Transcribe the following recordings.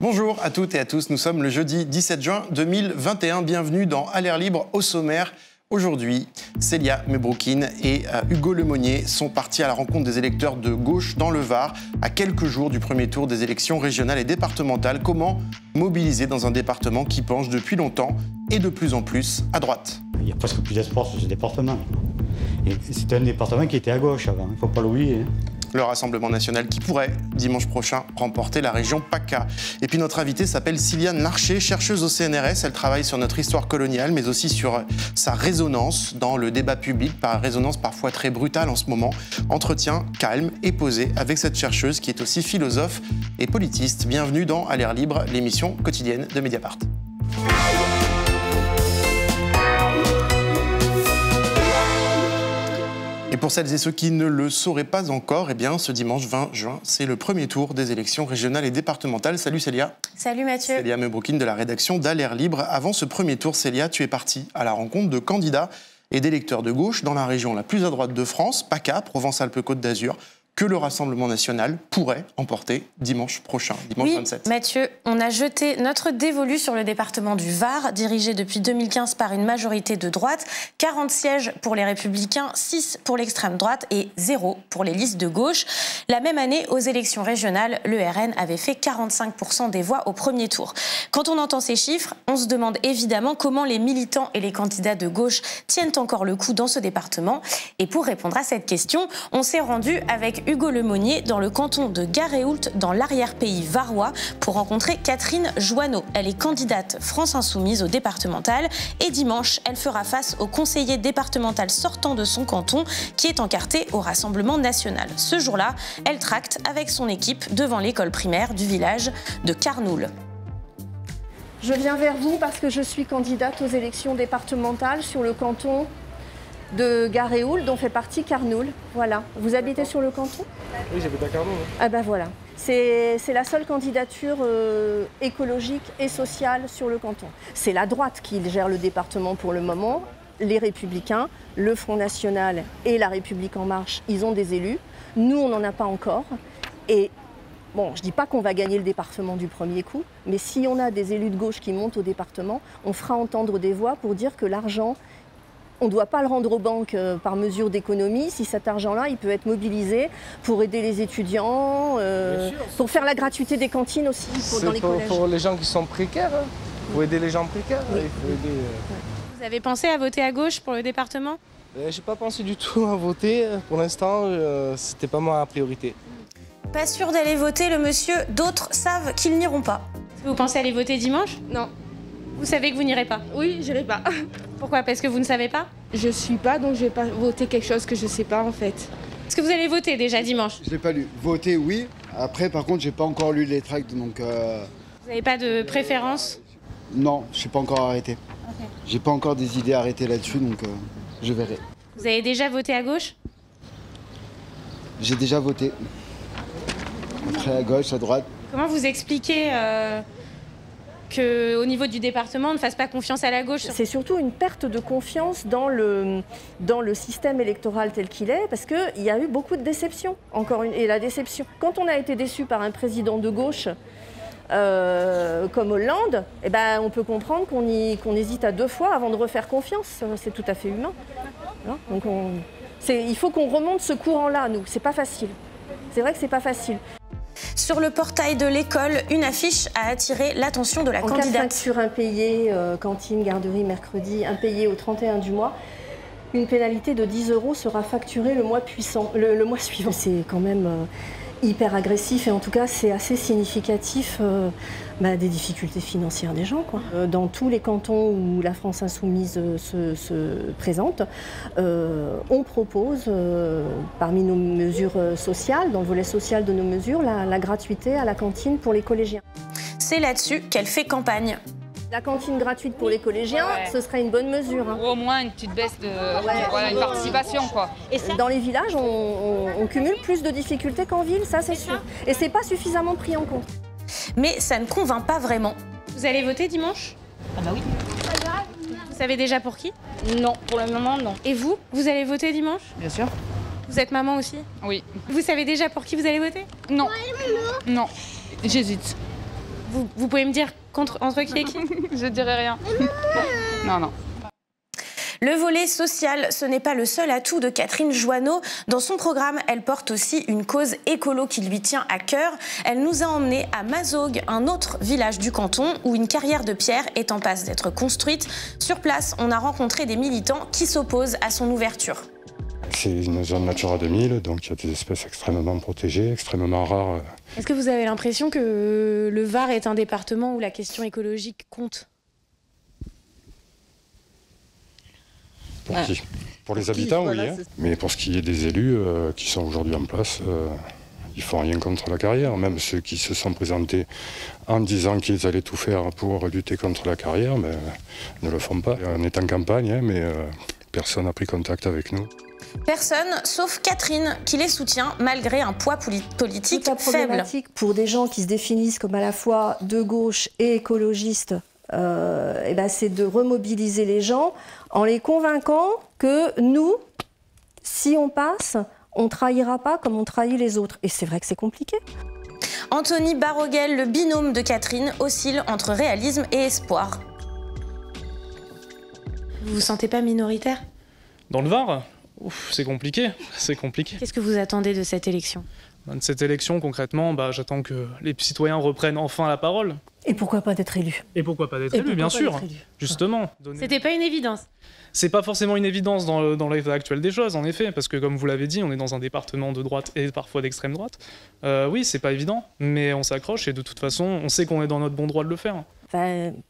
Bonjour à toutes et à tous, nous sommes le jeudi 17 juin 2021. Bienvenue dans À l'air libre. Au sommaire, aujourd'hui, Célia Mebroukine et Hugo Lemonnier sont partis à la rencontre des électeurs de gauche dans le Var, à quelques jours du premier tour des élections régionales et départementales. Comment mobiliser dans un département qui penche depuis longtemps et de plus en plus à droite? Il y a presque plus d'espoir sur ce département. Et c'était un département qui était à gauche avant, il ne faut pas l'oublier. Le Rassemblement national qui pourrait, dimanche prochain, remporter la région PACA. Et puis notre invitée s'appelle Sylviane Larcher, chercheuse au CNRS. Elle travaille sur notre histoire coloniale, mais aussi sur sa résonance dans le débat public, par résonance parfois très brutale en ce moment. Entretien calme et posé avec cette chercheuse qui est aussi philosophe et politiste. Bienvenue dans À l'air libre, l'émission quotidienne de Mediapart. Et pour celles et ceux qui ne le sauraient pas encore, eh bien, ce dimanche 20 juin, c'est le premier tour des élections régionales et départementales. Salut Célia. Salut Mathieu. Célia Mebroukine de la rédaction d'À l'air libre. Avant ce premier tour, Célia, tu es partie à la rencontre de candidats et d'électeurs de gauche dans la région la plus à droite de France, PACA, Provence-Alpes-Côte d'Azur, que le Rassemblement national pourrait emporter dimanche prochain, dimanche 27. Oui, Mathieu, on a jeté notre dévolu sur le département du Var, dirigé depuis 2015 par une majorité de droite. 40 sièges pour les Républicains, 6 pour l'extrême droite et 0 pour les listes de gauche. La même année, aux élections régionales, le RN avait fait 45% des voix au premier tour. Quand on entend ces chiffres, on se demande évidemment comment les militants et les candidats de gauche tiennent encore le coup dans ce département. Et pour répondre à cette question, on s'est rendu avec Hugo Lemonnier dans le canton de Garéoult, dans l'arrière-pays varois, pour rencontrer Catherine Joanneau. Elle est candidate France Insoumise au départemental et dimanche, elle fera face au conseiller départemental sortant de son canton qui est encarté au Rassemblement national. Ce jour-là, elle tracte avec son équipe devant l'école primaire du village de Carnoul. Je viens vers vous parce que je suis candidate aux élections départementales sur le canton de Garéoult, dont fait partie Carnoul. Voilà. Vous habitez sur le canton? Oui, j'habite à Carnoul. Ah ben voilà. C'est la seule candidature écologique et sociale sur le canton. C'est la droite qui gère le département pour le moment. Les Républicains, le Front National et la République En Marche, ils ont des élus. Nous, on n'en a pas encore. Et bon, je ne dis pas qu'on va gagner le département du premier coup, mais si on a des élus de gauche qui montent au département, on fera entendre des voix pour dire que l'argent, on ne doit pas le rendre aux banques par mesure d'économie. Si cet argent-là, il peut être mobilisé pour aider les étudiants, pour faire la gratuité des cantines aussi dans les collèges. Pour les gens qui sont précaires, hein. Pour aider les gens précaires. Oui. Il faut aider, Vous avez pensé à voter à gauche pour le département? J'ai pas pensé du tout à voter. Pour l'instant, c'était pas ma priorité. Pas sûr d'aller voter, le monsieur. D'autres savent qu'ils n'iront pas. Vous pensez aller voter dimanche? Non. Vous savez que vous n'irez pas? Oui, j'irai pas. Pourquoi? Parce que vous ne savez pas? Je suis pas, donc je vais pas voter quelque chose que je sais pas en fait. Est-ce que vous allez voter déjà dimanche? Je l'ai pas lu. Voter, oui. Après, par contre, j'ai pas encore lu les tracts, donc... Vous n'avez pas de préférence? Non, je suis pas encore arrêté. Okay. J'ai pas encore des idées arrêtées là-dessus, donc je verrai. Vous avez déjà voté à gauche? J'ai déjà voté. Après, à gauche, à droite. Comment vous expliquez qu'au niveau du département, on ne fasse pas confiance à la gauche? C'est surtout une perte de confiance dans le système électoral tel qu'il est, parce qu'il y a eu beaucoup de déceptions. Et la déception, quand on a été déçu par un président de gauche comme Hollande, eh ben, on peut comprendre qu'on hésite à 2 fois avant de refaire confiance. C'est tout à fait humain. Hein, donc il faut qu'on remonte ce courant-là, nous. C'est pas facile. C'est vrai que c'est pas facile. Sur le portail de l'école, une affiche a attiré l'attention de la candidate. En cas de facture impayée, cantine, garderie, mercredi, impayée au 31 du mois, une pénalité de 10 € sera facturée le mois suivant. C'est quand même hyper agressif et en tout cas c'est assez significatif des difficultés financières des gens, quoi. Dans tous les cantons où la France Insoumise se présente, on propose parmi nos mesures sociales, dans le volet social de nos mesures, la gratuité à la cantine pour les collégiens. C'est là-dessus qu'elle fait campagne. La cantine gratuite pour les collégiens, ce serait une bonne mesure. Hein. Ou au moins une petite baisse de voilà, une participation, quoi. Et dans les villages, on cumule plus de difficultés qu'en ville, ça c'est sûr. Et c'est pas suffisamment pris en compte. Mais ça ne convainc pas vraiment. Vous allez voter dimanche? Ah bah oui. Vous savez déjà pour qui? Non, pour le moment, non. Et vous allez voter dimanche? Bien sûr. Vous êtes maman aussi? Oui. Vous savez déjà pour qui vous allez voter? Non. Non. J'hésite. Vous pouvez me dire entre qui et qui? Je dirais rien. Non, non. Le volet social, ce n'est pas le seul atout de Catherine Joanneau. Dans son programme, elle porte aussi une cause écolo qui lui tient à cœur. Elle nous a emmenés à Mazogues, un autre village du canton, où une carrière de pierre est en passe d'être construite. Sur place, on a rencontré des militants qui s'opposent à son ouverture. C'est une zone Natura 2000, donc il y a des espèces extrêmement protégées, extrêmement rares. Est-ce que vous avez l'impression que le Var est un département où la question écologique compte ? Pour qui ? Pour les habitants, oui. Hein. Mais pour ce qui est des élus qui sont aujourd'hui en place, ils ne font rien contre la carrière. Même ceux qui se sont présentés en disant qu'ils allaient tout faire pour lutter contre la carrière, mais, ne le font pas. On est en campagne, hein, mais personne n'a pris contact avec nous. Personne, sauf Catherine, qui les soutient malgré un poids politique faible. Pour des gens qui se définissent comme à la fois de gauche et écologistes, c'est de remobiliser les gens en les convainquant que nous, si on passe, on ne trahira pas comme on trahit les autres. Et c'est vrai que c'est compliqué. Anthony Barroguel, le binôme de Catherine, oscille entre réalisme et espoir. Vous vous sentez pas minoritaire ? Dans le Var ? C'est compliqué, c'est compliqué. Qu'est-ce que vous attendez de cette élection ? De cette élection, concrètement, j'attends que les citoyens reprennent enfin la parole. Et pourquoi pas d'être élu ? Et pourquoi pas d'être élu, bien sûr, justement. C'était pas une évidence. C'est pas forcément une évidence dans l'état actuel des choses, en effet, parce que comme vous l'avez dit, on est dans un département de droite et parfois d'extrême droite. Oui, c'est pas évident, mais on s'accroche et de toute façon, on sait qu'on est dans notre bon droit de le faire.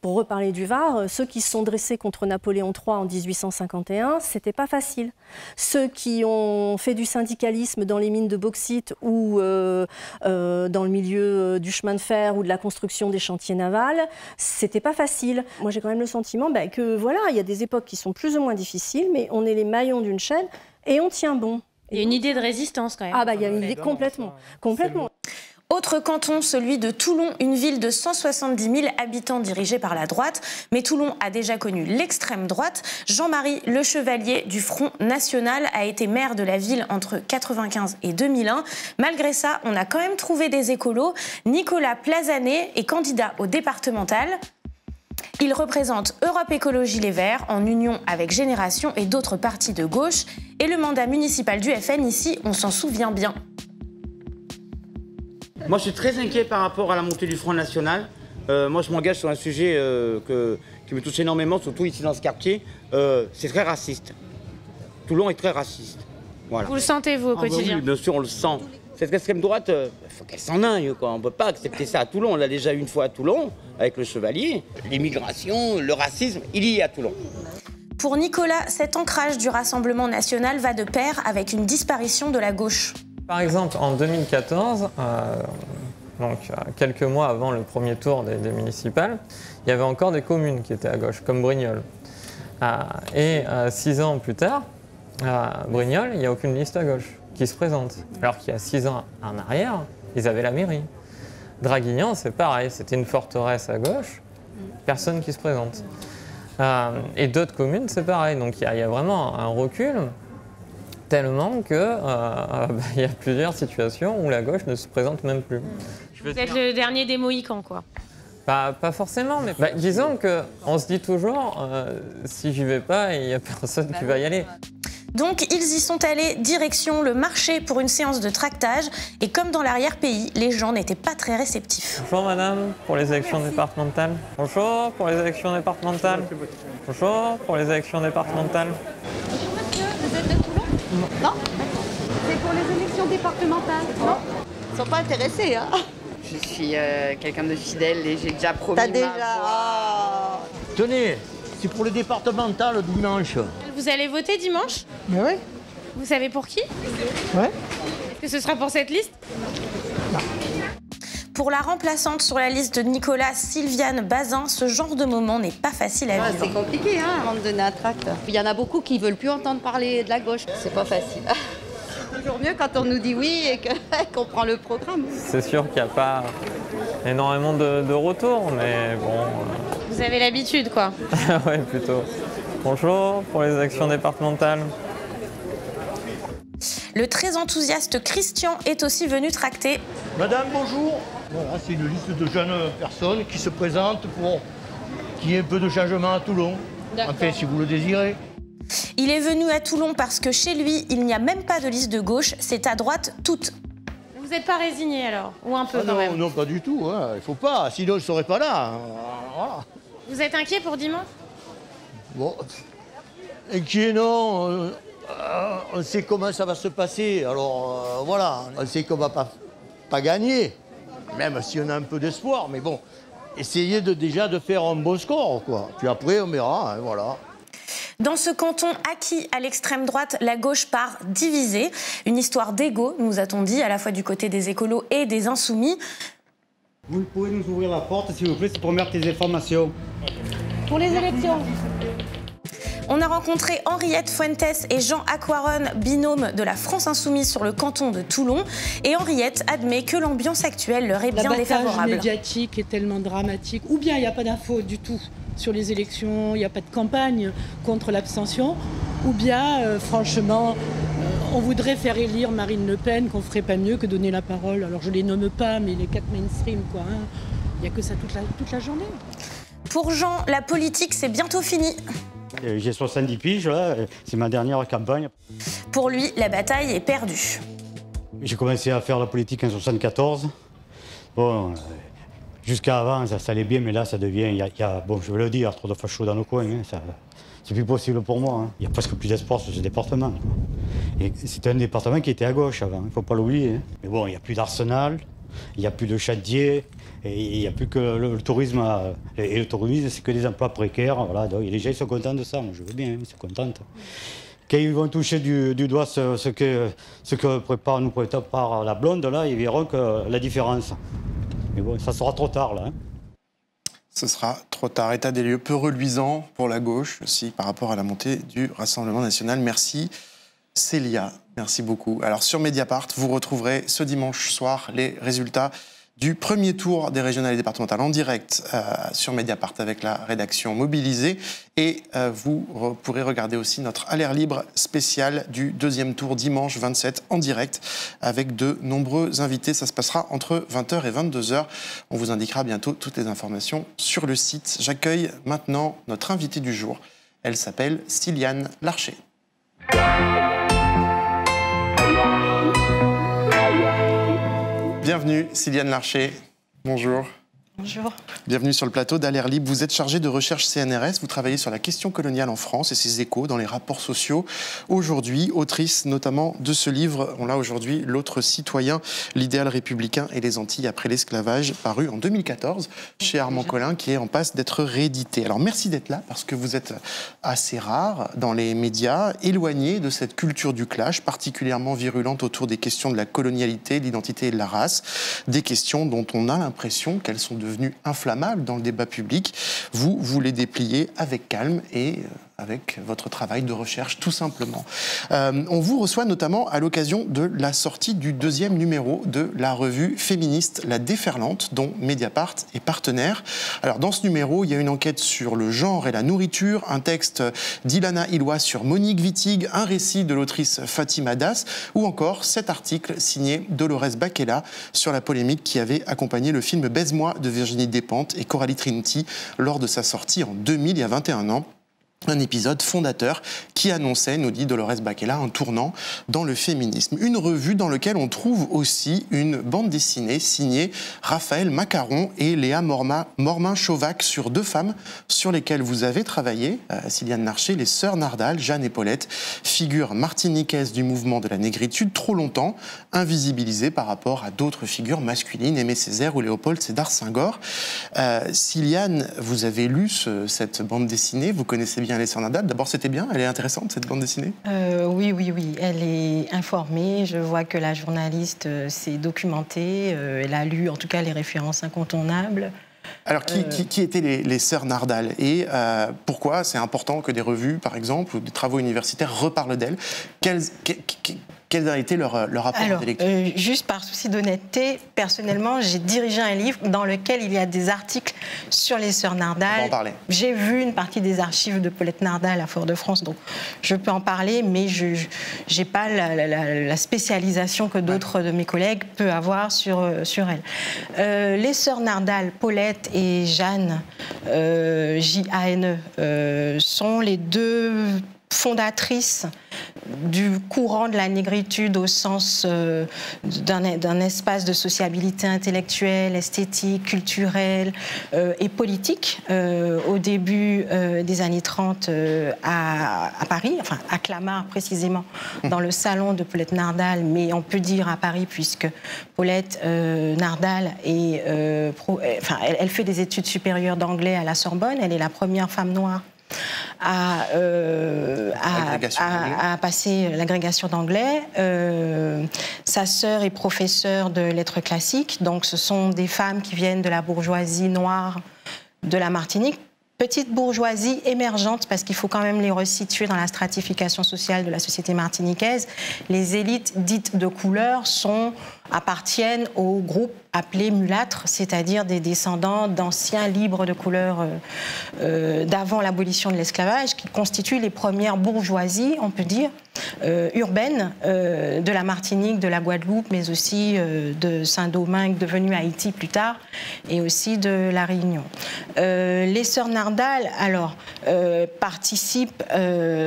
Pour reparler du Var, ceux qui se sont dressés contre Napoléon III en 1851, c'était pas facile. Ceux qui ont fait du syndicalisme dans les mines de bauxite ou dans le milieu du chemin de fer ou de la construction des chantiers navals, c'était pas facile. Moi, j'ai quand même le sentiment que voilà, il y a des époques qui sont plus ou moins difficiles, mais on est les maillons d'une chaîne et on tient bon. Il y a une idée de résistance quand même. Il y a une idée complètement. Autre canton, celui de Toulon, une ville de 170 000 habitants dirigée par la droite. Mais Toulon a déjà connu l'extrême droite. Jean-Marie Le Chevalier du Front National a été maire de la ville entre 1995 et 2001. Malgré ça, on a quand même trouvé des écolos. Nicolas Plazanet est candidat au départemental. Il représente Europe Écologie Les Verts en union avec Génération et d'autres partis de gauche. Et le mandat municipal du FN ici, on s'en souvient bien. Moi, je suis très inquiet par rapport à la montée du Front National. Moi, je m'engage sur un sujet qui me touche énormément, surtout ici dans ce quartier. C'est très raciste. Toulon est très raciste. Voilà. Vous le sentez, vous, au quotidien ? Oui, bien sûr, on le sent. Cette extrême droite, il faut qu'elle s'en aille, quoi. On ne peut pas accepter ça à Toulon. On l'a déjà eu une fois à Toulon, avec le Chevalier. L'immigration, le racisme, il y est à Toulon. Pour Nicolas, cet ancrage du Rassemblement national va de pair avec une disparition de la gauche. Par exemple, en 2014, donc quelques mois avant le premier tour des municipales, il y avait encore des communes qui étaient à gauche, comme Brignoles. Et 6 ans plus tard, à Brignoles, il n'y a aucune liste à gauche qui se présente. Alors qu'il y a 6 ans en arrière, ils avaient la mairie. Draguignan, c'est pareil, c'était une forteresse à gauche, personne qui se présente. Et d'autres communes, c'est pareil. Donc il y a vraiment un recul. Tellement qu'il y a plusieurs situations où la gauche ne se présente même plus. Vous êtes le dernier des Mohicans, quoi. Pas forcément, mais disons qu'on se dit toujours, si j'y vais pas, il n'y a personne qui va y aller. Donc ils y sont allés, direction le marché pour une séance de tractage. Et comme dans l'arrière-pays, les gens n'étaient pas très réceptifs. Bonjour madame, pour les élections départementales. Bonjour, pour les élections départementales. Bonjour, pour les élections départementales. Vous êtes de Toulon ? Non. C'est pour les élections départementales. Non. Ils ne sont pas intéressés, hein. Je suis quelqu'un de fidèle et j'ai déjà promis. T'as déjà. Tenez, c'est pour le départemental dimanche. Vous allez voter dimanche ? Mais oui. Vous savez pour qui ? Ouais. Est-ce que ce sera pour cette liste ? Non. Pour la remplaçante sur la liste de Nicolas, Sylviane Bazin, ce genre de moment n'est pas facile à vivre. C'est compliqué, hein, avant de donner un tract. Il y en a beaucoup qui ne veulent plus entendre parler de la gauche. C'est pas facile. C'est toujours mieux quand on nous dit oui et qu'on prend le programme. C'est sûr qu'il n'y a pas énormément de retours, mais bon... Vous avez l'habitude, quoi. Oui, plutôt. Bonjour, pour les actions départementales. Le très enthousiaste Christian est aussi venu tracter. Madame, bonjour. Voilà, c'est une liste de jeunes personnes qui se présentent pour qu'il y ait un peu de changement à Toulon. Enfin, si vous le désirez. Il est venu à Toulon parce que chez lui, il n'y a même pas de liste de gauche, c'est à droite toute. Vous n'êtes pas résigné alors? Ou un peu quand même? Non, pas du tout, hein. Il faut pas, sinon je ne serais pas là. Voilà. Vous êtes inquiet pour dimanche? Bon, inquiet non, on sait comment ça va se passer, alors voilà, on sait qu'on ne va pas gagner, même si on a un peu d'espoir, mais bon, essayez déjà de faire un bon score, quoi. Puis après on verra, hein, voilà. Dans ce canton acquis à l'extrême droite, la gauche part divisée. Une histoire d'égo, nous a-t-on dit, à la fois du côté des écolos et des insoumis. Vous pouvez nous ouvrir la porte, s'il vous plaît, c'est pour mettre des informations. Pour les élections. On a rencontré Henriette Fuentes et Jean Aquaron, binôme de la France Insoumise sur le canton de Toulon. Et Henriette admet que l'ambiance actuelle leur est bien défavorable. L'abattage médiatique est tellement dramatique, ou bien il n'y a pas d'infos du tout sur les élections, il n'y a pas de campagne contre l'abstention, ou bien, franchement, on voudrait faire élire Marine Le Pen, qu'on ne ferait pas mieux que donner la parole. Alors je ne les nomme pas, mais les 4 mainstream, quoi. Hein. Il n'y a que ça toute la journée. Pour Jean, la politique, c'est bientôt fini. J'ai 70 piges, là, c'est ma dernière campagne. Pour lui, la bataille est perdue. J'ai commencé à faire la politique en 74. Bon, jusqu'à avant, ça allait bien, mais là, ça devient... bon, je vais le dire, trop de fachos dans le coin. Hein, c'est plus possible pour moi. Hein. Il n'y a presque plus d'espoir sur ce département. Et c'est un département qui était à gauche avant, il ne faut pas l'oublier. Hein. Mais bon, il n'y a plus d'arsenal, il n'y a plus de chantier, et il n'y a plus que le tourisme. Et le tourisme, c'est que des emplois précaires. Voilà, donc les gens ils sont contents de ça, moi je veux bien, ils sont contents. Quand ils vont toucher du doigt ce que nous prépare la blonde, là, ils verront que la différence. Mais bon, ça sera trop tard, là. Hein. Ce sera trop tard. État des lieux peu reluisant pour la gauche aussi par rapport à la montée du Rassemblement national. Merci Célia, merci beaucoup. Alors sur Mediapart, vous retrouverez ce dimanche soir les résultats du premier tour des régionales et départementales en direct sur Mediapart avec la rédaction mobilisée. Et vous pourrez regarder aussi notre Alerte Libre spécial du deuxième tour dimanche 27 en direct avec de nombreux invités. Ça se passera entre 20h et 22h. On vous indiquera bientôt toutes les informations sur le site. J'accueille maintenant notre invitée du jour. Elle s'appelle Siliane Larcher. Bienvenue, Siliane Larcher. Bonjour. Bonjour. Bienvenue sur le plateau d'Alerte Libre. Vous êtes chargée de recherche CNRS. Vous travaillez sur la question coloniale en France et ses échos dans les rapports sociaux. Aujourd'hui, autrice notamment de ce livre, on l'a aujourd'hui, L'autre citoyen, l'idéal républicain et les Antilles après l'esclavage, paru en 2014 chez Armand Collin, qui est en passe d'être réédité. Alors merci d'être là parce que vous êtes assez rare dans les médias, éloigné de cette culture du clash, particulièrement virulente autour des questions de la colonialité, de l'identité et de la race, des questions dont on a l'impression qu'elles sont devenues inflammables dans le débat public. Vous les dépliez avec calme et avec votre travail de recherche, tout simplement. On vous reçoit notamment à l'occasion de la sortie du deuxième numéro de la revue féministe La Déferlante, dont Mediapart est partenaire. Alors, dans ce numéro, il y a une enquête sur le genre et la nourriture, un texte d'Ilana Illois sur Monique Wittig, un récit de l'autrice Fatima Das, ou encore cet article signé Dolores Baquela sur la polémique qui avait accompagné le film Baise-moi de Virginie Despentes et Coralie Trinity lors de sa sortie en 2000, il y a 21 ans. Un épisode fondateur qui annonçait, nous dit Dolores Baquela, un tournant dans le féminisme. Une revue dans laquelle on trouve aussi une bande dessinée signée Raphaël Macaron et Léa Mormin-Chauvac sur deux femmes sur lesquelles vous avez travaillé, Siliane Larcher, les sœurs Nardal, Jeanne et Paulette, figures martiniquaises du mouvement de la négritude, trop longtemps invisibilisées par rapport à d'autres figures masculines, Aimé Césaire ou Léopold Sédar Senghor. Siliane, vous avez lu cette bande dessinée, vous connaissez bien les sœurs Nardal. D'abord, c'était bien, elle est intéressante cette bande dessinée. Oui, elle est informée. Je vois que la journaliste s'est documentée. Elle a lu en tout cas les références incontournables. Alors, qui étaient les sœurs Nardal et pourquoi c'est important que des revues, par exemple, ou des travaux universitaires reparlent d'elles? Quel a été leur rapport de lecture? Juste par souci d'honnêteté, personnellement, j'ai dirigé un livre dans lequel il y a des articles sur les sœurs Nardal. On va en parler. J'ai vu une partie des archives de Paulette Nardal à Fort-de-France, donc je peux en parler, mais je n'ai pas la spécialisation que d'autres de mes collègues peuvent avoir sur elle. Les sœurs Nardal, Paulette et Jeanne, J-A-N-E, sont les deux fondatrices du courant de la négritude au sens d'un espace de sociabilité intellectuelle, esthétique, culturelle et politique au début des années 30 à Paris, enfin à Clamart précisément, dans le salon de Paulette Nardal, mais on peut dire à Paris puisque Paulette Nardal elle fait des études supérieures d'anglais à la Sorbonne, elle est la première femme noire à passer l'agrégation d'anglais. Sa sœur est professeure de lettres classiques, donc ce sont des femmes qui viennent de la bourgeoisie noire de la Martinique. Petite bourgeoisie émergente, parce qu'il faut quand même les resituer dans la stratification sociale de la société martiniquaise. Les élites dites de couleur appartiennent au groupe appelé mulâtres, c'est-à-dire des descendants d'anciens libres de couleur d'avant l'abolition de l'esclavage, qui constituent les premières bourgeoisies, on peut dire, urbaines de la Martinique, de la Guadeloupe, mais aussi de Saint-Domingue, devenu Haïti plus tard, et aussi de la Réunion. Les sœurs Nardal, alors, participent,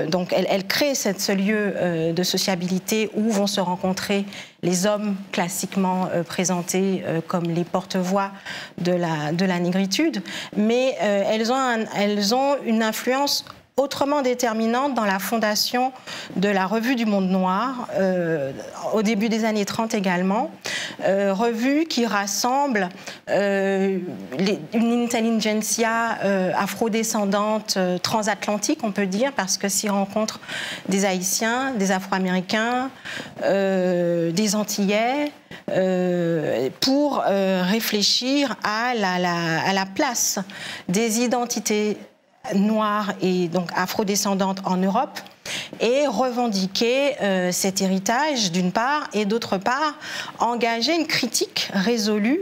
donc elles créent ce lieu de sociabilité où vont se rencontrer les hommes classiquement présentés comme les porte-voix de la négritude, mais elles ont une influence autrement déterminante dans la fondation de la Revue du Monde Noir, au début des années 30 également, revue qui rassemble une intelligentsia afrodescendante transatlantique, on peut dire, parce que s'y rencontrent des Haïtiens, des Afro-Américains, des Antillais, pour réfléchir à la place des identités noires et donc afrodescendantes en Europe, et revendiquer cet héritage d'une part, et d'autre part engager une critique résolue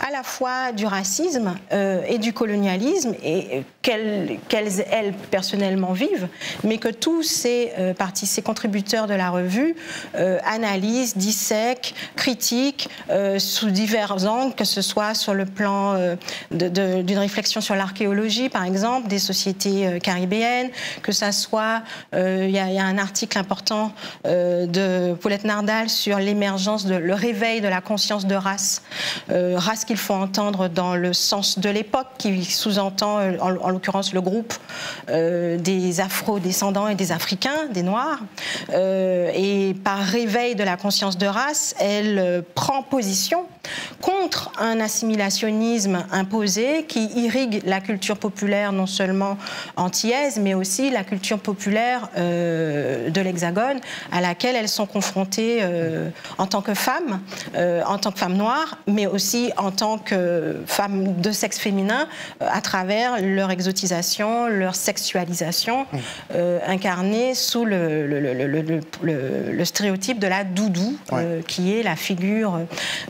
à la fois du racisme et du colonialisme, et qu'elles personnellement vivent, mais que tous ces contributeurs de la revue analysent, dissèquent, critiquent sous divers angles, que ce soit sur le plan d'une réflexion sur l'archéologie, par exemple, des sociétés caribéennes, que ça soit il y a un article important de Paulette Nardal sur l'émergence, le réveil de la conscience de race, race qu'il faut entendre dans le sens de l'époque, qui sous-entend en l'occurrence le groupe des afro-descendants et des Africains, des Noirs. Et par réveil de la conscience de race, elle prend position contre un assimilationnisme imposé qui irrigue la culture populaire non seulement antillaise, mais aussi la culture populaire de l'Hexagone, à laquelle elles sont confrontées en tant que femmes noires, mais aussi en tant que femmes de sexe féminin, à travers leur exotisation, leur sexualisation, incarnée sous le stéréotype de la doudou, qui est la figure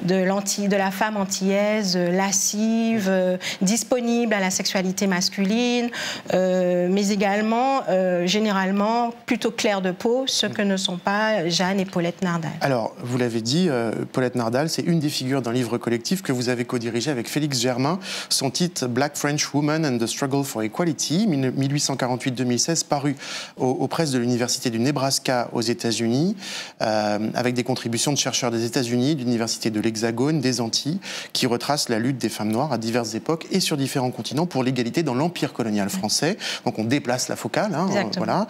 de la femme antillaise, lascive, disponible à la sexualité masculine, mais également, généralement, plutôt claire de peau, ce que ne sont pas Jeanne et Paulette Nardal. Alors, vous l'avez dit, Paulette Nardal, c'est une des figures d'un livre collectif que vous avez co-dirigé avec Félix Germain. Son titre, Black French Woman and the Struggle for Equality, 1848-2016, paru aux presses de l'Université du Nebraska aux États-Unis, avec des contributions de chercheurs des États-Unis, de l'Université de l'Hexagone, des Antilles, qui retrace la lutte des femmes noires à diverses époques et sur différents continents pour l'égalité dans l'empire colonial français. Donc on déplace la focale, hein, voilà.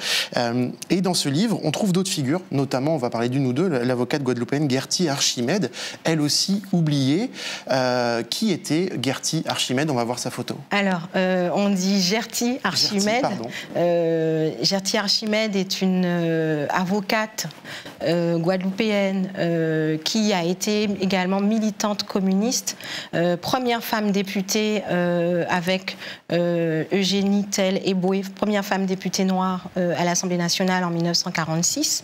Et dans ce livre, on trouve d'autres figures, notamment, on va parler d'une ou deux, l'avocate guadeloupéenne Gerty Archimède, elle aussi oubliée. Qui était Gerty Archimède? On va voir sa photo. Alors, on dit Gerty Archimède. Gerty Archimède est une avocate guadeloupéenne qui a été également militante militante communiste, première femme députée avec Eugénie Tell-Eboué, première femme députée noire à l'Assemblée nationale en 1946.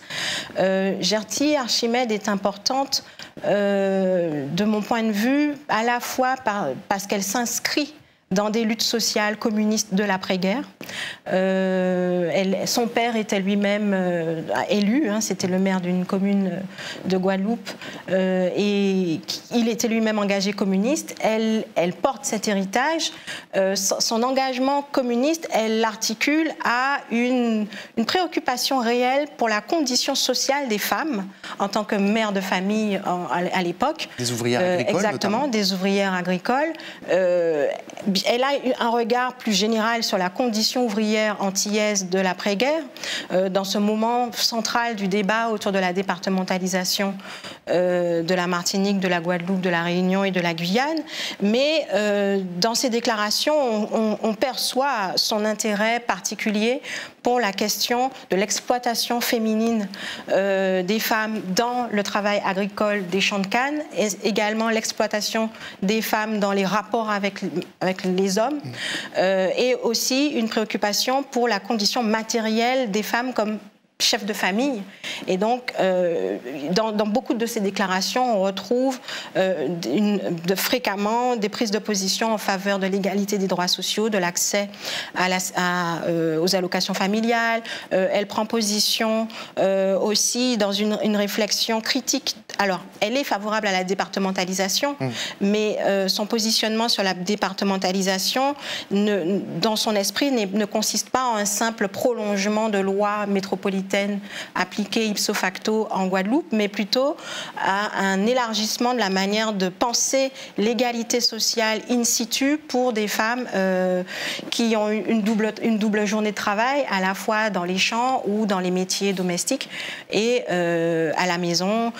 Gerty Archimède est importante de mon point de vue, à la fois parce qu'elle s'inscrit dans des luttes sociales communistes de l'après-guerre. Son père était lui-même élu, hein, c'était le maire d'une commune de Guadeloupe, et il était lui-même engagé communiste. Elle porte cet héritage. Son engagement communiste, elle l'articule à une préoccupation réelle pour la condition sociale des femmes, en tant que mère de famille à l'époque. Des ouvrières agricoles, exactement, notamment. Des ouvrières agricoles. Elle a un regard plus général sur la condition ouvrière antillaise de l'après-guerre, dans ce moment central du débat autour de la départementalisation de la Martinique, de la Guadeloupe, de la Réunion et de la Guyane. Mais dans ces déclarations, on perçoit son intérêt particulier pour la question de l'exploitation féminine des femmes dans le travail agricole des champs de canne, et également l'exploitation des femmes dans les rapports avec les hommes, et aussi une préoccupation pour la condition matérielle des femmes comme chef de famille. Et donc, dans beaucoup de ces déclarations, on retrouve fréquemment des prises de position en faveur de l'égalité des droits sociaux, de l'accès aux allocations familiales. Elle prend position aussi dans une réflexion critique. Alors, elle est favorable à la départementalisation, mais son positionnement sur la départementalisation, dans son esprit, ne consiste pas en un simple prolongement de lois métropolitaines appliquée ipso facto en Guadeloupe, mais plutôt à un élargissement de la manière de penser l'égalité sociale in situ pour des femmes qui ont une double journée de travail, à la fois dans les champs ou dans les métiers domestiques et à la maison,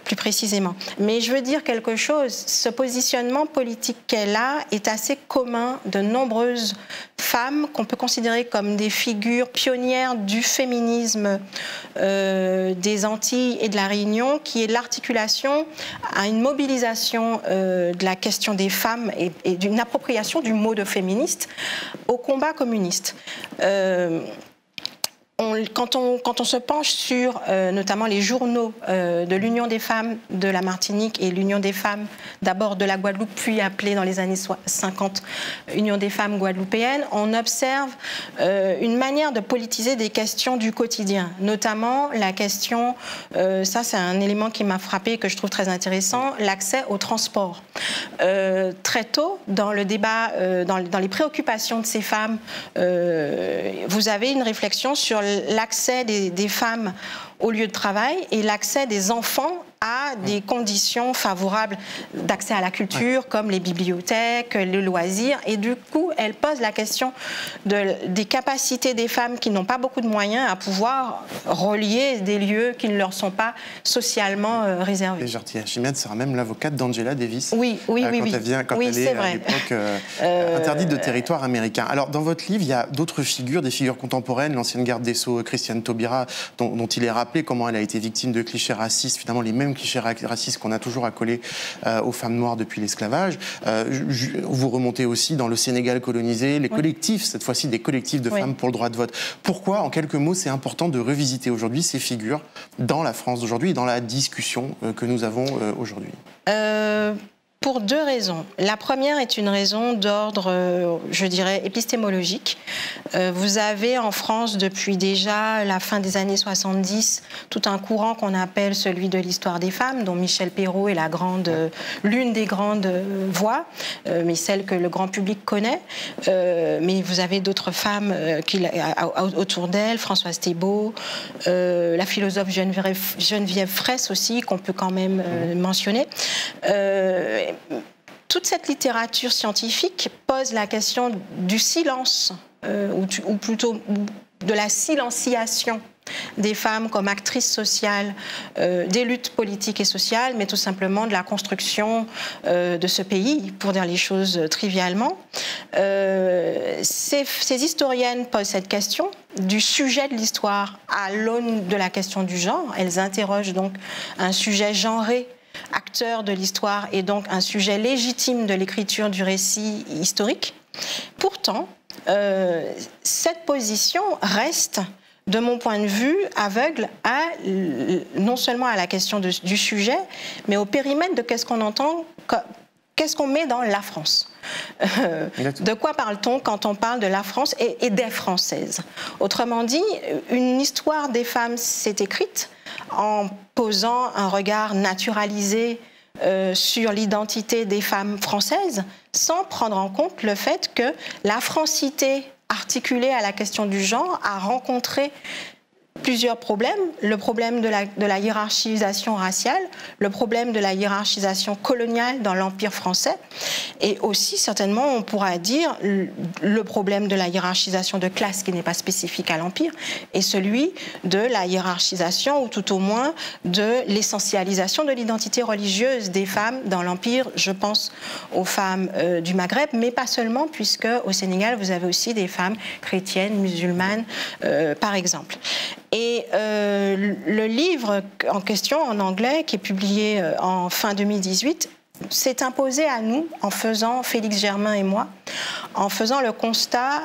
plus précisément. Mais je veux dire quelque chose, ce positionnement politique qu'elle a est assez commun de nombreuses femmes qu'on peut considérer comme des figures pionnières du féminisme des Antilles et de la Réunion, qui est l'articulation à une mobilisation de la question des femmes et d'une appropriation du mot de féministe au combat communiste. Quand on se penche sur notamment les journaux de l'Union des femmes de la Martinique et l'Union des femmes d'abord de la Guadeloupe, puis appelée dans les années 50 Union des femmes guadeloupéennes, on observe une manière de politiser des questions du quotidien, notamment la question, ça c'est un élément qui m'a frappé et que je trouve très intéressant, l'accès au transport. Très tôt, dans le débat, dans les préoccupations de ces femmes, vous avez une réflexion sur l'accès des femmes au lieu de travail et l'accès des enfants à des conditions favorables d'accès à la culture, comme les bibliothèques, les loisirs. Et du coup, elle pose la question des capacités des femmes qui n'ont pas beaucoup de moyens à pouvoir relier des lieux qui ne leur sont pas socialement réservés. Et Gerty Archimède sera même l'avocate d'Angela Davis. Oui. Quand elle est à l'époque interdite de territoire américain. Alors, dans votre livre, il y a d'autres figures, des figures contemporaines, l'ancienne garde des Sceaux, Christiane Taubira, dont il est rappelé comment elle a été victime de clichés racistes, finalement les mêmes clichés racistes qu'on a toujours accolés aux femmes noires depuis l'esclavage. Vous remontez aussi dans le Sénégal colonisé, les collectifs, cette fois-ci des collectifs de femmes pour le droit de vote. Pourquoi, en quelques mots, c'est important de revisiter aujourd'hui ces figures dans la France d'aujourd'hui et dans la discussion que nous avons aujourd'hui? Pour deux raisons. La première est une raison d'ordre, je dirais, épistémologique. Vous avez en France, depuis déjà la fin des années 70, tout un courant qu'on appelle celui de l'histoire des femmes, dont Michel Perrault est l'une des grandes voix, mais celle que le grand public connaît. Mais vous avez d'autres femmes autour d'elle, Françoise Thébault, la philosophe Geneviève Fraisse aussi, qu'on peut quand même mentionner. Toute cette littérature scientifique pose la question du silence, ou plutôt de la silenciation des femmes comme actrices sociales des luttes politiques et sociales, mais tout simplement de la construction de ce pays, pour dire les choses trivialement. Ces historiennes posent cette question du sujet de l'histoire à l'aune de la question du genre. Elles interrogent donc un sujet genré acteur de l'histoire et donc un sujet légitime de l'écriture du récit historique. Pourtant, cette position reste, de mon point de vue, aveugle non seulement à la question du sujet, mais au périmètre de qu'est-ce qu'on entend, qu'est-ce qu'on met dans la France. De quoi parle-t-on quand on parle de la France et des Françaises? Autrement dit, une histoire des femmes s'est écrite en posant un regard naturalisé sur l'identité des femmes françaises, sans prendre en compte le fait que la francité articulée à la question du genre a rencontré plusieurs problèmes. Le problème de la hiérarchisation raciale, le problème de la hiérarchisation coloniale dans l'Empire français, et aussi, certainement, on pourra dire, le problème de la hiérarchisation de classe qui n'est pas spécifique à l'Empire, et celui de la hiérarchisation, ou tout au moins de l'essentialisation de l'identité religieuse des femmes dans l'Empire. Je pense aux femmes du Maghreb, mais pas seulement, puisque au Sénégal, vous avez aussi des femmes chrétiennes, musulmanes, par exemple. Et le livre en question, en anglais, qui est publié en fin 2018, s'est imposé à nous, en faisant, Félix Germain et moi, en faisant le constat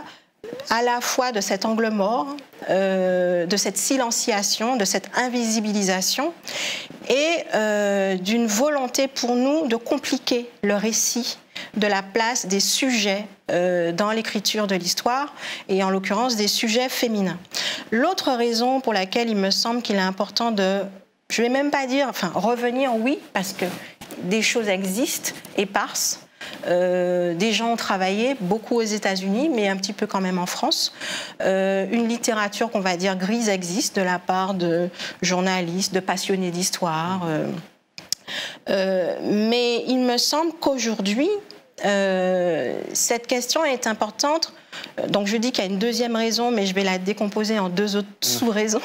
à la fois de cet angle mort, de cette silenciation, de cette invisibilisation, et d'une volonté pour nous de compliquer le récit de la place des sujets dans l'écriture de l'histoire, et en l'occurrence des sujets féminins. L'autre raison pour laquelle il me semble qu'il est important de, je ne vais même pas dire, enfin revenir, oui, parce que des choses existent, éparses. Des gens ont travaillé, beaucoup aux États-Unis, mais un petit peu quand même en France. Une littérature qu'on va dire grise existe de la part de journalistes, de passionnés d'histoire. Mais il me semble qu'aujourd'hui, cette question est importante. Donc je dis qu'il y a une deuxième raison, mais je vais la décomposer en deux autres sous-raisons,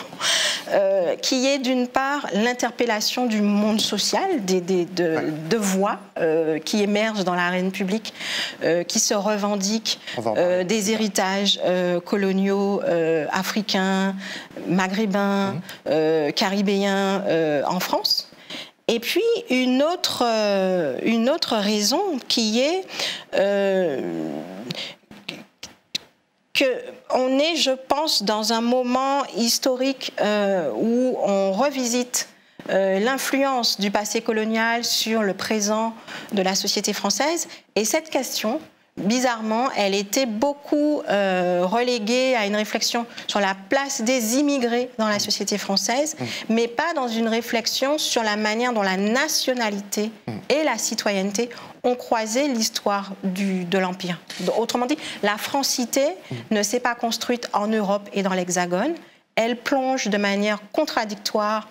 qui est d'une part l'interpellation du monde social, de voix qui émergent dans l'arène publique, qui se revendiquent des héritages coloniaux africains, maghrébins, caribéens en France. Et puis une autre raison qui est qu'on est, je pense, dans un moment historique où on revisite l'influence du passé colonial sur le présent de la société française. Et cette question, bizarrement, elle était beaucoup reléguée à une réflexion sur la place des immigrés dans la société française, mais pas dans une réflexion sur la manière dont la nationalité et la citoyenneté ont croisé l'histoire de l'Empire. Autrement dit, la francité ne s'est pas construite en Europe et dans l'Hexagone. Elle plonge de manière contradictoire,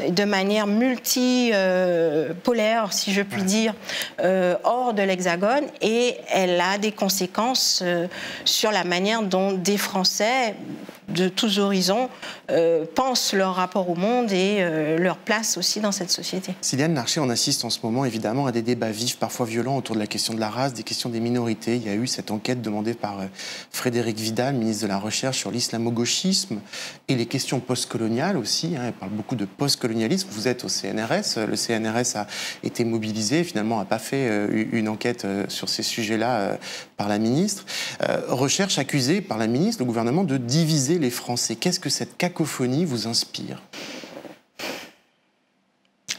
de manière multipolaire, si je puis dire, hors de l'Hexagone, et elle a des conséquences sur la manière dont des Français de tous horizons pensent leur rapport au monde et leur place aussi dans cette société. Sylviane Larcher, on assiste en ce moment évidemment à des débats vifs, parfois violents, autour de la question de la race, des questions des minorités. Il y a eu cette enquête demandée par Frédérique Vidal, ministre de la Recherche, sur l'islamo-gauchisme et les questions postcoloniales aussi. Elle parle beaucoup de postcolonialisme. Vous êtes au CNRS. Le CNRS a été mobilisé, finalement n'a pas fait une enquête sur ces sujets-là par la ministre. Recherche accusée par la ministre, le gouvernement, de diviser les Français. Qu'est-ce que cette cacophonie vous inspire?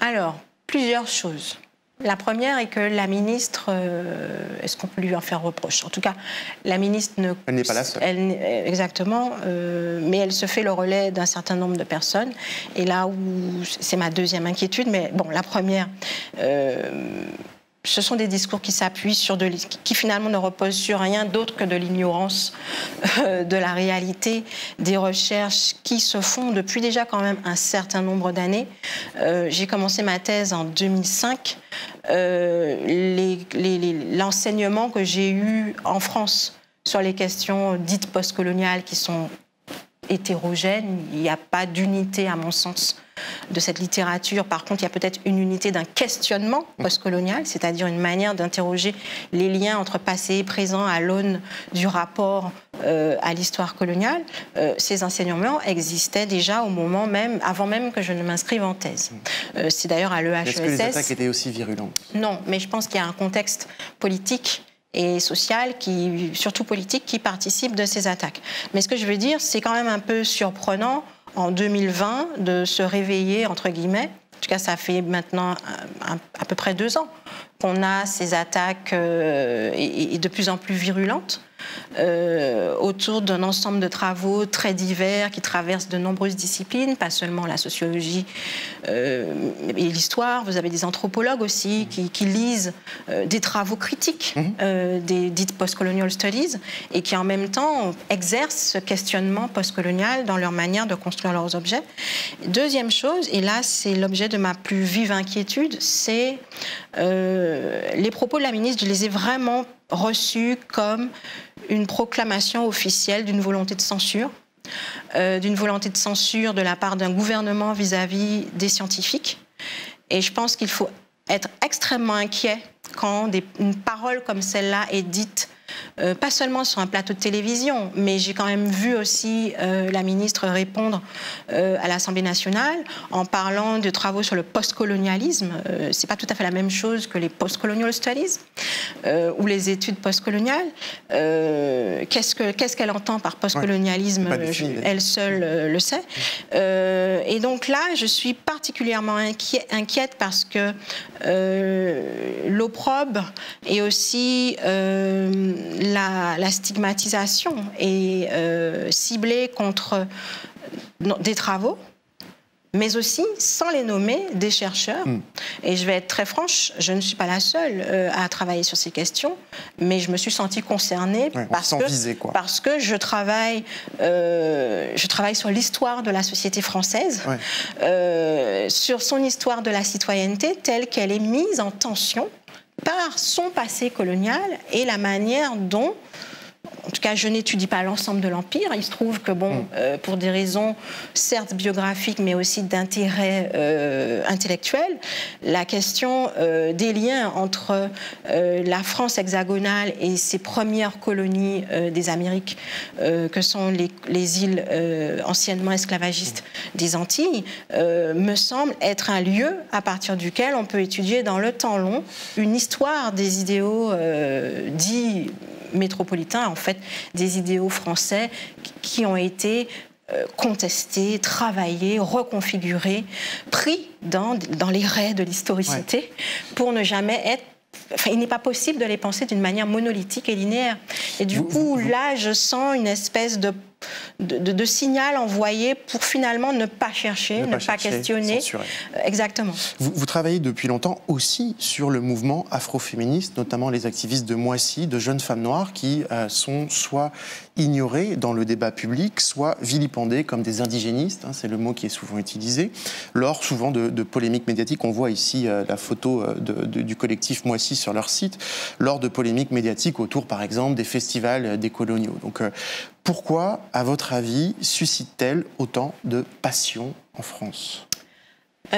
Alors, plusieurs choses. La première est que la ministre, est-ce qu'on peut lui en faire reproche? En tout cas, la ministre elle n'est pas la seule. Exactement, mais elle se fait le relais d'un certain nombre de personnes. Et là où c'est ma deuxième inquiétude, mais bon, la première, ce sont des discours qui s'appuient sur qui finalement ne reposent sur rien d'autre que de l'ignorance de la réalité des recherches qui se font depuis déjà quand même un certain nombre d'années. J'ai commencé ma thèse en 2005. L'enseignement que j'ai eu en France sur les questions dites postcoloniales qui sont hétérogènes, il n'y a pas d'unité à mon sens de cette littérature. Par contre, il y a peut-être une unité d'un questionnement postcolonial, c'est-à-dire une manière d'interroger les liens entre passé et présent à l'aune du rapport à l'histoire coloniale, ces enseignements existaient déjà au moment même, avant même que je ne m'inscrive en thèse. C'est d'ailleurs à l'EHESS... Est-ce que les attaques étaient aussi virulentes? Non, mais je pense qu'il y a un contexte politique et social, surtout politique, qui participe de ces attaques. Mais ce que je veux dire, c'est quand même un peu surprenant en 2020 de se réveiller, entre guillemets. En tout cas, ça fait maintenant à peu près 2 ans qu'on a ces attaques et de plus en plus virulentes autour d'un ensemble de travaux très divers qui traversent de nombreuses disciplines, pas seulement la sociologie et l'histoire. Vous avez des anthropologues aussi qui lisent des travaux critiques des dites post-colonial studies et qui en même temps exercent ce questionnement post-colonial dans leur manière de construire leurs objets. Deuxième chose, et là c'est l'objet de ma plus vive inquiétude, c'est les propos de la ministre. Je les ai vraiment reçus comme une proclamation officielle d'une volonté de censure, de la part d'un gouvernement vis-à-vis des scientifiques. Et je pense qu'il faut être extrêmement inquiet quand une parole comme celle-là est dite, pas seulement sur un plateau de télévision, mais j'ai quand même vu aussi la ministre répondre à l'Assemblée nationale en parlant de travaux sur le postcolonialisme. C'est pas tout à fait la même chose que les postcolonial studies ou les études postcoloniales. Qu'est-ce qu'elle entend par postcolonialisme? Elle seule le sait. Et donc là, je suis particulièrement inquiète parce que l'opprobre et aussi la stigmatisation est ciblée contre des travaux, mais aussi, sans les nommer, des chercheurs. Et je vais être très franche, je ne suis pas la seule à travailler sur ces questions, mais je me suis sentie concernée parce que je travaille sur l'histoire de la société française, sur son histoire de la citoyenneté telle qu'elle est mise en tension par son passé colonial et la manière dont, en tout cas, je n'étudie pas l'ensemble de l'Empire. Il se trouve que, pour des raisons certes biographiques, mais aussi d'intérêt intellectuel, la question des liens entre la France hexagonale et ses premières colonies des Amériques, que sont les îles anciennement esclavagistes des Antilles, me semble être un lieu à partir duquel on peut étudier dans le temps long une histoire des idéaux dits métropolitains, en fait, des idéaux français qui ont été contestés, travaillés, reconfigurés, pris dans les raies de l'historicité pour ne jamais être... Enfin, il n'est pas possible de les penser d'une manière monolithique et linéaire. Et du coup, là, je sens une espèce de signal envoyé pour finalement ne pas chercher, ne pas questionner. Censurer. Exactement. Vous travaillez depuis longtemps aussi sur le mouvement afroféministe, notamment les activistes de Moissy, de jeunes femmes noires qui sont soit ignorées dans le débat public, soit vilipendées comme des indigénistes, c'est le mot qui est souvent utilisé, lors souvent de polémiques médiatiques. On voit ici la photo du collectif Moissy sur leur site, lors de polémiques médiatiques autour, par exemple, des festivals décoloniaux. Donc, pourquoi, à votre avis, suscite-t-elle autant de passion en France? C'est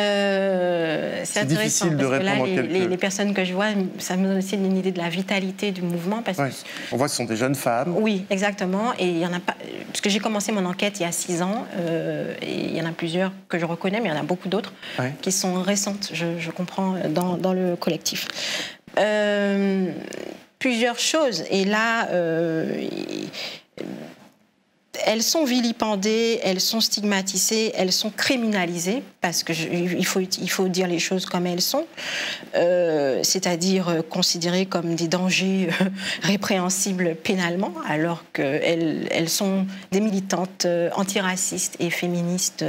intéressant parce que là, les personnes que je vois, ça me donne aussi une idée de la vitalité du mouvement. Parce que... On voit que ce sont des jeunes femmes. Oui, exactement. Et il y en a pas... Parce que j'ai commencé mon enquête il y a 6 ans, et il y en a plusieurs que je reconnais, mais il y en a beaucoup d'autres qui sont récentes, je comprends, dans le collectif. Plusieurs choses. Et là... elles sont vilipendées, elles sont stigmatisées, elles sont criminalisées, parce qu'il faut dire les choses comme elles sont, c'est-à-dire considérées comme des dangers répréhensibles pénalement, alors qu'elles sont des militantes antiracistes et féministes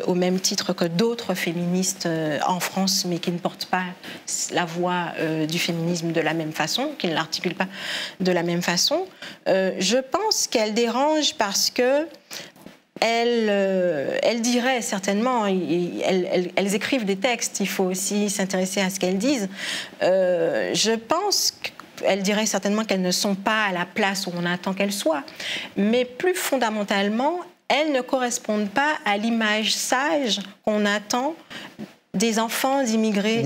au même titre que d'autres féministes en France, mais qui ne portent pas la voix du féminisme de la même façon, qui ne l'articulent pas de la même façon. Je pense qu'elles dérangent parce que elles diraient certainement, elles écrivent des textes, il faut aussi s'intéresser à ce qu'elles disent. Je pense qu'elles diraient certainement qu'elles ne sont pas à la place où on attend qu'elles soient, mais plus fondamentalement, elles ne correspondent pas à l'image sage qu'on attend des enfants d'immigrés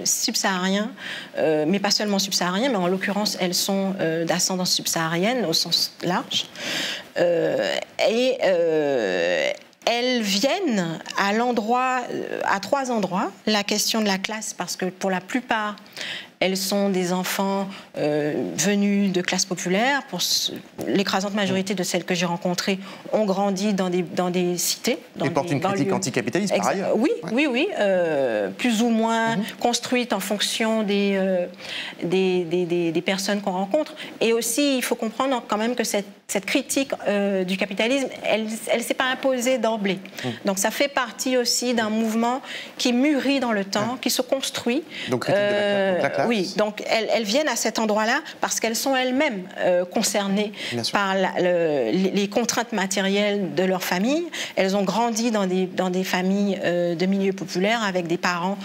subsahariens, mais pas seulement subsahariens, mais en l'occurrence, elles sont d'ascendance subsaharienne au sens large. Elles viennent à 3 endroits. La question de la classe, parce que pour la plupart, elles sont des enfants venus de classes populaires. Pour l'écrasante majorité de celles que j'ai rencontrées ont grandi dans des cités. Ils portent une critique anticapitaliste, par ailleurs. Oui, plus ou moins construite en fonction des personnes qu'on rencontre. Et aussi, il faut comprendre quand même que cette critique du capitalisme, elle ne s'est pas imposée d'emblée. Donc ça fait partie aussi d'un mouvement qui mûrit dans le temps, qui se construit. Donc critique de la classe. Oui, donc elles viennent à cet endroit-là parce qu'elles sont elles-mêmes concernées par les contraintes matérielles de leur famille. Elles ont grandi dans des familles de milieux populaires avec des parents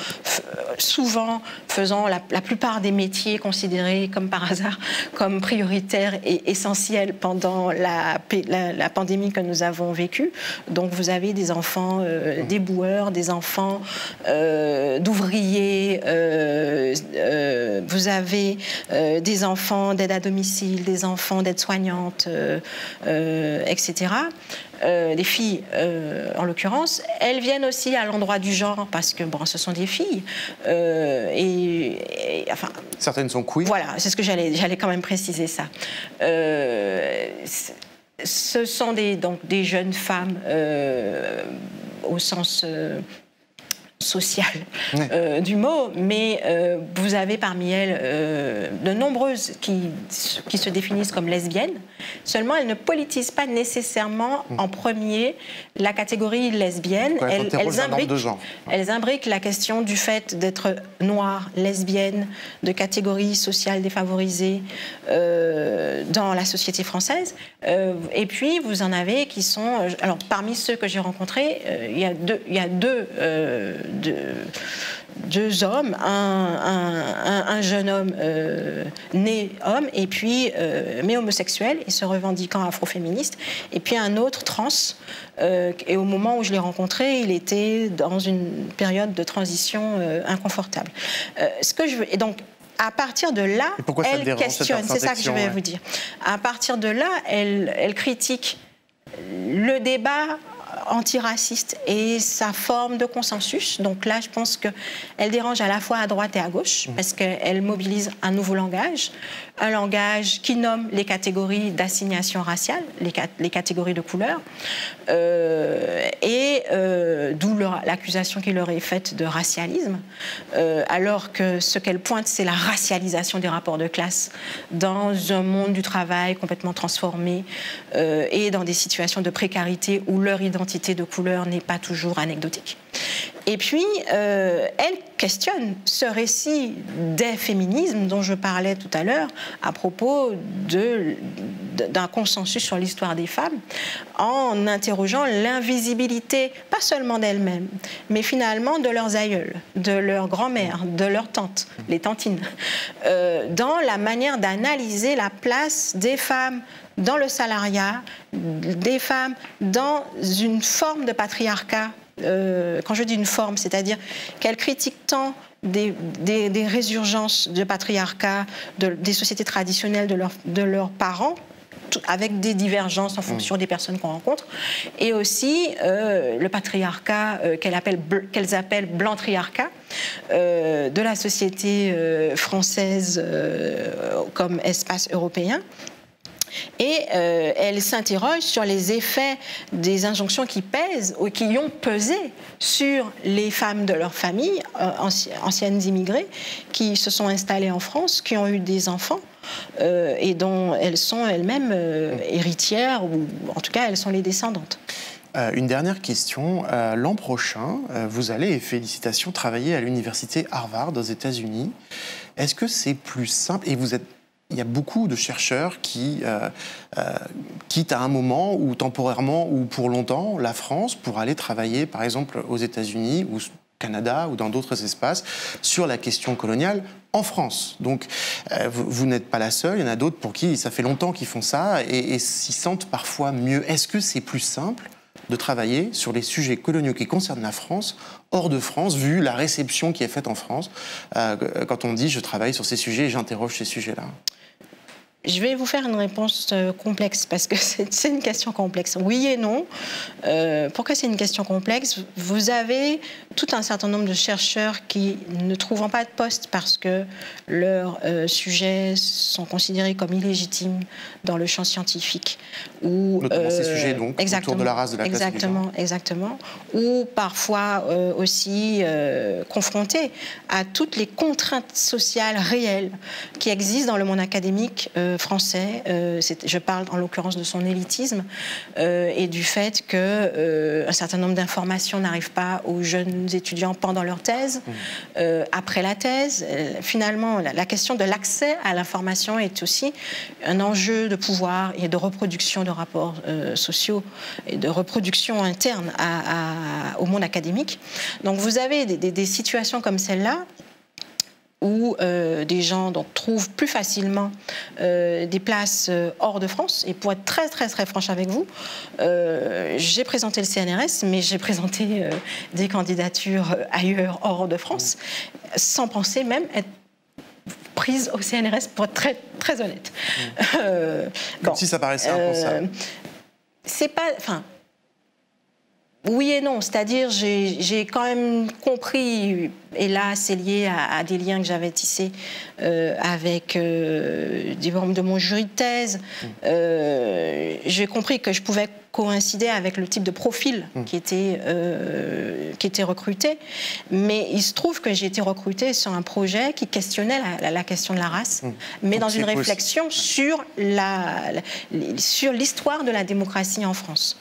souvent faisant la plupart des métiers considérés comme par hasard comme prioritaires et essentiels pendant la pandémie que nous avons vécue. Donc vous avez des enfants d'éboueurs, des enfants d'ouvriers, vous avez des enfants d'aide à domicile, des enfants d'aide-soignante, etc. Les filles, en l'occurrence, elles viennent aussi à l'endroit du genre parce que ce sont des filles. Enfin, certaines sont queer. Voilà, c'est ce que j'allais quand même préciser ça. Ce sont des jeunes femmes au sens social du mot, mais vous avez parmi elles de nombreuses qui se définissent comme lesbiennes. Seulement, elles ne politisent pas nécessairement en premier la catégorie lesbienne. Elles imbriquent la question du fait d'être noire, lesbienne, de catégorie sociale défavorisée dans la société française. Et puis, vous en avez qui sont... Alors, parmi ceux que j'ai rencontrés, il y a deux hommes, un jeune homme né homme et puis mais homosexuel et se revendiquant afroféministe, et puis un autre trans, et au moment où je l'ai rencontré, il était dans une période de transition inconfortable. Et donc à partir de là, elle questionne, c'est ça que je vais vous dire. À partir de là, elle critique le débat antiraciste et sa forme de consensus. Donc là, je pense qu'elle dérange à la fois à droite et à gauche parce qu'elle mobilise un nouveau langage, un langage qui nomme les catégories d'assignation raciale, les catégories de couleur, et d'où l'accusation qui leur est faite de racialisme, alors que ce qu'elle pointe, c'est la racialisation des rapports de classe dans un monde du travail complètement transformé et dans des situations de précarité où leur identité de couleur n'est pas toujours anecdotique. Et puis, elle questionne ce récit des féminismes dont je parlais tout à l'heure à propos d'un consensus sur l'histoire des femmes, en interrogeant l'invisibilité, pas seulement d'elles-mêmes, mais finalement de leurs aïeules, de leurs grand-mères, de leurs tantes, les tantines, dans la manière d'analyser la place des femmes dans le salariat, des femmes dans une forme de patriarcat. Quand je dis une forme, c'est-à-dire qu'elle critique tant des résurgences de patriarcat des sociétés traditionnelles de leurs parents, avec des divergences en fonction des personnes qu'on rencontre, et aussi le patriarcat qu'elles appellent blanc-triarcat de la société française comme espace européen. Et elle s'interroge sur les effets des injonctions qui pèsent ou qui ont pesé sur les femmes de leur famille, anciennes immigrées, qui se sont installées en France, qui ont eu des enfants et dont elles sont elles-mêmes héritières, ou en tout cas elles sont les descendantes. Une dernière question. L'an prochain, vous allez, et félicitations, travailler à l'université Harvard aux États-Unis. Est-ce que c'est plus simple, et il y a beaucoup de chercheurs qui quittent à un moment ou temporairement ou pour longtemps la France pour aller travailler par exemple aux États-Unis ou au Canada ou dans d'autres espaces sur la question coloniale en France. Donc vous n'êtes pas la seule, il y en a d'autres pour qui ça fait longtemps qu'ils font ça et s'y sentent parfois mieux. Est-ce que c'est plus simple de travailler sur les sujets coloniaux qui concernent la France, hors de France, vu la réception qui est faite en France, quand on dit « je travaille sur ces sujets et j'interroge ces sujets-là ». Je vais vous faire une réponse complexe, parce que c'est une question complexe. Oui et non. Pourquoi c'est une question complexe? Vous avez tout un certain nombre de chercheurs qui ne trouvent pas de poste parce que leurs sujets sont considérés comme illégitimes dans le champ scientifique. Ou, notamment ces sujets, donc, autour de la race, de la classe. Exactement. Ou parfois aussi confrontés à toutes les contraintes sociales réelles qui existent dans le monde académique français. Je parle en l'occurrence de son élitisme et du fait qu'un certain nombre d'informations n'arrivent pas aux jeunes étudiants pendant leur thèse, après la thèse. Finalement, la question de l'accès à l'information est aussi un enjeu de pouvoir et de reproduction de rapports sociaux et de reproduction interne au monde académique. Donc vous avez des situations comme celle-là où des gens donc, trouvent plus facilement des places hors de France. Et pour être très franche avec vous, j'ai présenté le CNRS, mais j'ai présenté des candidatures ailleurs, hors de France, sans penser même être prise au CNRS, pour être très honnête. Comme si ça paraissait impensable. C'est pas... Enfin, oui et non, c'est-à-dire j'ai quand même compris, et là c'est lié à des liens que j'avais tissés avec des membres de mon jury de thèse, j'ai compris que je pouvais coïncider avec le type de profil qui était recruté, mais il se trouve que j'ai été recrutée sur un projet qui questionnait la question de la race, mais donc dans une réflexion sur l'histoire de la démocratie en France.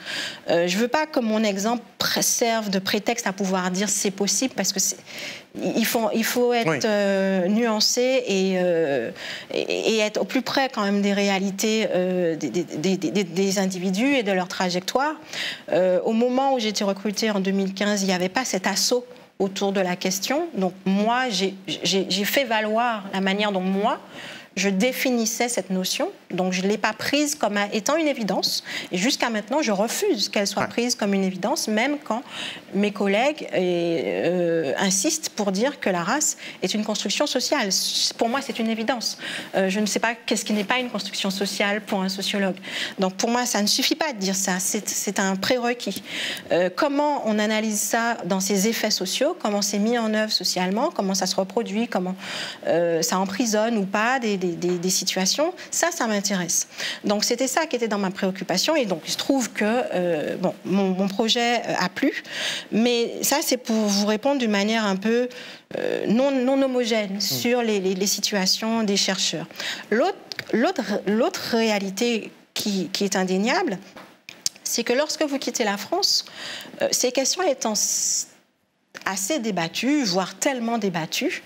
Je ne veux pas que mon exemple serve de prétexte à pouvoir dire c'est possible, parce que il faut être nuancé et être au plus près quand même des réalités des individus et de leur trajectoire. Au moment où j'ai été recrutée en 2015, il n'y avait pas cet assaut autour de la question. Donc moi, j'ai fait valoir la manière dont moi, je définissais cette notion, donc je ne l'ai pas prise comme étant une évidence. Et jusqu'à maintenant, je refuse qu'elle soit prise comme une évidence, même quand mes collègues insistent pour dire que la race est une construction sociale. Pour moi, c'est une évidence. Je ne sais pas qu'est-ce qui n'est pas une construction sociale pour un sociologue. Donc pour moi, ça ne suffit pas de dire ça, c'est un prérequis. Comment on analyse ça dans ses effets sociaux, comment c'est mis en œuvre socialement, comment ça se reproduit, comment ça emprisonne ou pas des situations, ça m'intéresse. Donc c'était ça qui était dans ma préoccupation, et donc il se trouve que mon projet a plu, mais ça c'est pour vous répondre d'une manière un peu non homogène sur les situations des chercheurs. L'autre réalité qui est indéniable, c'est que lorsque vous quittez la France, ces questions étant assez débattues, voire tellement débattues,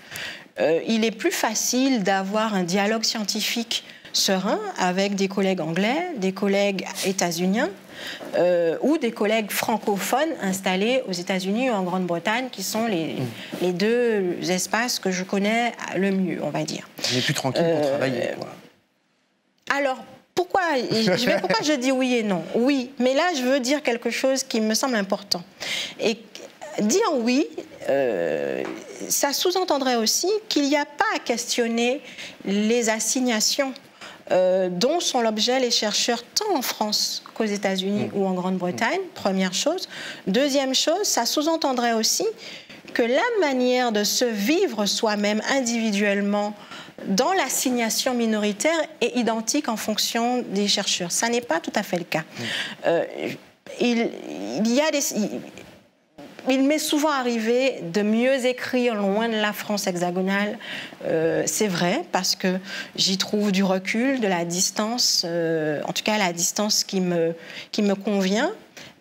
il est plus facile d'avoir un dialogue scientifique serein avec des collègues anglais, des collègues états-uniens ou des collègues francophones installés aux États-Unis ou en Grande-Bretagne, qui sont les deux espaces que je connais le mieux, on va dire. On est plus tranquille pour travailler, quoi. Alors, pourquoi je dis oui et non? Oui, mais là, je veux dire quelque chose qui me semble important. Et dire oui, ça sous-entendrait aussi qu'il n'y a pas à questionner les assignations dont sont l'objet les chercheurs tant en France qu'aux États-Unis ou en Grande-Bretagne, première chose. Deuxième chose, ça sous-entendrait aussi que la manière de se vivre soi-même individuellement dans l'assignation minoritaire est identique en fonction des chercheurs. Ça n'est pas tout à fait le cas. Il m'est souvent arrivé de mieux écrire loin de la France hexagonale, c'est vrai, parce que j'y trouve du recul, de la distance, en tout cas la distance qui me convient.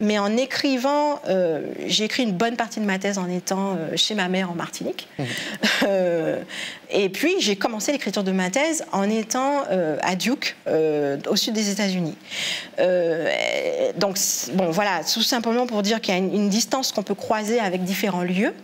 Mais en écrivant, j'ai écrit une bonne partie de ma thèse en étant chez ma mère en Martinique. Et puis, j'ai commencé l'écriture de ma thèse en étant à Duke, au sud des États-Unis. Donc, bon, voilà, tout simplement pour dire qu'il y a une distance qu'on peut croiser avec différents lieux.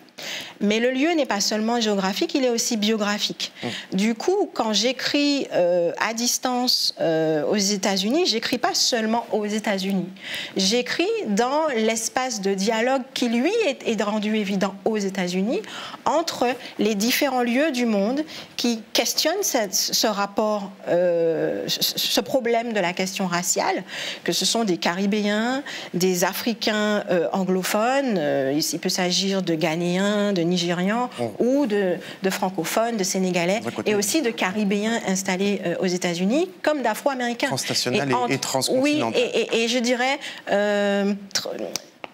Mais le lieu n'est pas seulement géographique, il est aussi biographique. Du coup, quand j'écris à distance aux États-Unis, j'écris pas seulement aux États-Unis. J'écris dans l'espace de dialogue qui, lui, est rendu évident aux États-Unis entre les différents lieux du monde qui questionnent ce rapport, ce problème de la question raciale, que ce sont des Caribéens, des Africains anglophones, il peut s'agir de Ghanéens, de Nigérians ou de francophones, de Sénégalais, et aussi de Caribéens installés aux États-Unis, comme d'Afro-Américains. Transnational et transcontinental. Oui, et je dirais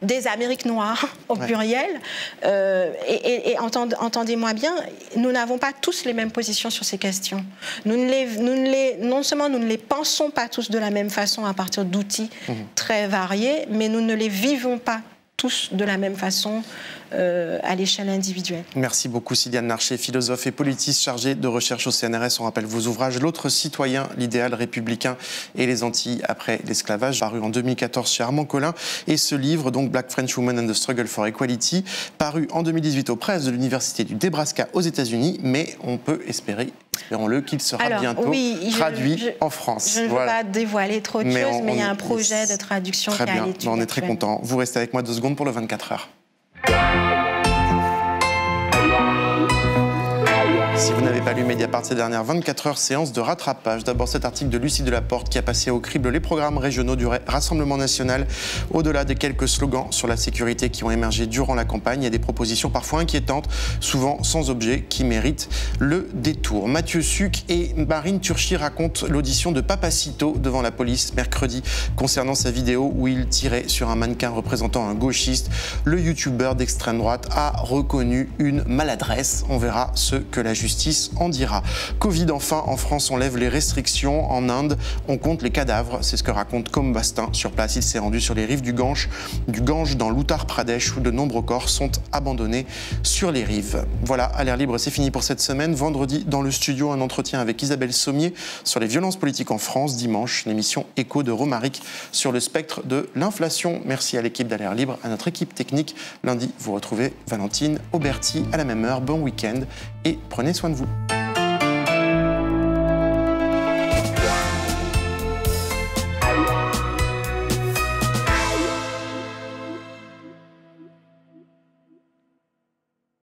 des Amériques noires au pluriel. Et entendez-moi bien, nous n'avons pas tous les mêmes positions sur ces questions. Non seulement nous ne les pensons pas tous de la même façon à partir d'outils très variés, mais nous ne les vivons pas tous de la même façon à l'échelle individuelle. Merci beaucoup Sylviane Larcher, philosophe et politiste chargée de recherche au CNRS. On rappelle vos ouvrages L'autre citoyen, l'idéal républicain et les Antilles après l'esclavage, paru en 2014 chez Armand Collin, et ce livre, donc Black French Women and the Struggle for Equality, paru en 2018 aux presses de l'université du Nebraska aux États-Unis, mais on peut espérer, espérons-le, qu'il sera bientôt traduit en France. Je ne veux pas dévoiler trop de choses, mais il y a un projet de traduction qui est à l'étude. On est très contents. Vous restez avec moi 2 secondes pour le 24 heures. Si vous n'avez pas lu Mediapart ces dernières 24 heures, séance de rattrapage. D'abord cet article de Lucie Delaporte qui a passé au crible les programmes régionaux du Rassemblement national. Au-delà des quelques slogans sur la sécurité qui ont émergé durant la campagne, il y a des propositions parfois inquiétantes, souvent sans objet, qui méritent le détour. Mathieu Suc et Marine Turchi racontent l'audition de Papacito devant la police mercredi concernant sa vidéo où il tirait sur un mannequin représentant un gauchiste. Le youtubeur d'extrême droite a reconnu une maladresse. On verra ce que la justice en dira. Covid enfin, en France on lève les restrictions. En Inde, on compte les cadavres. C'est ce que raconte Combastin. Sur place, il s'est rendu sur les rives du Gange dans l'Uttar Pradesh où de nombreux corps sont abandonnés sur les rives. Voilà, à l'air libre, c'est fini pour cette semaine. Vendredi, dans le studio, un entretien avec Isabelle Sommier sur les violences politiques en France. Dimanche, l'émission Écho de Romaric sur le spectre de l'inflation. Merci à l'équipe d'À l'air libre, à notre équipe technique. Lundi, vous retrouvez Valentine Auberti à la même heure. Bon week-end et prenez soin de vous.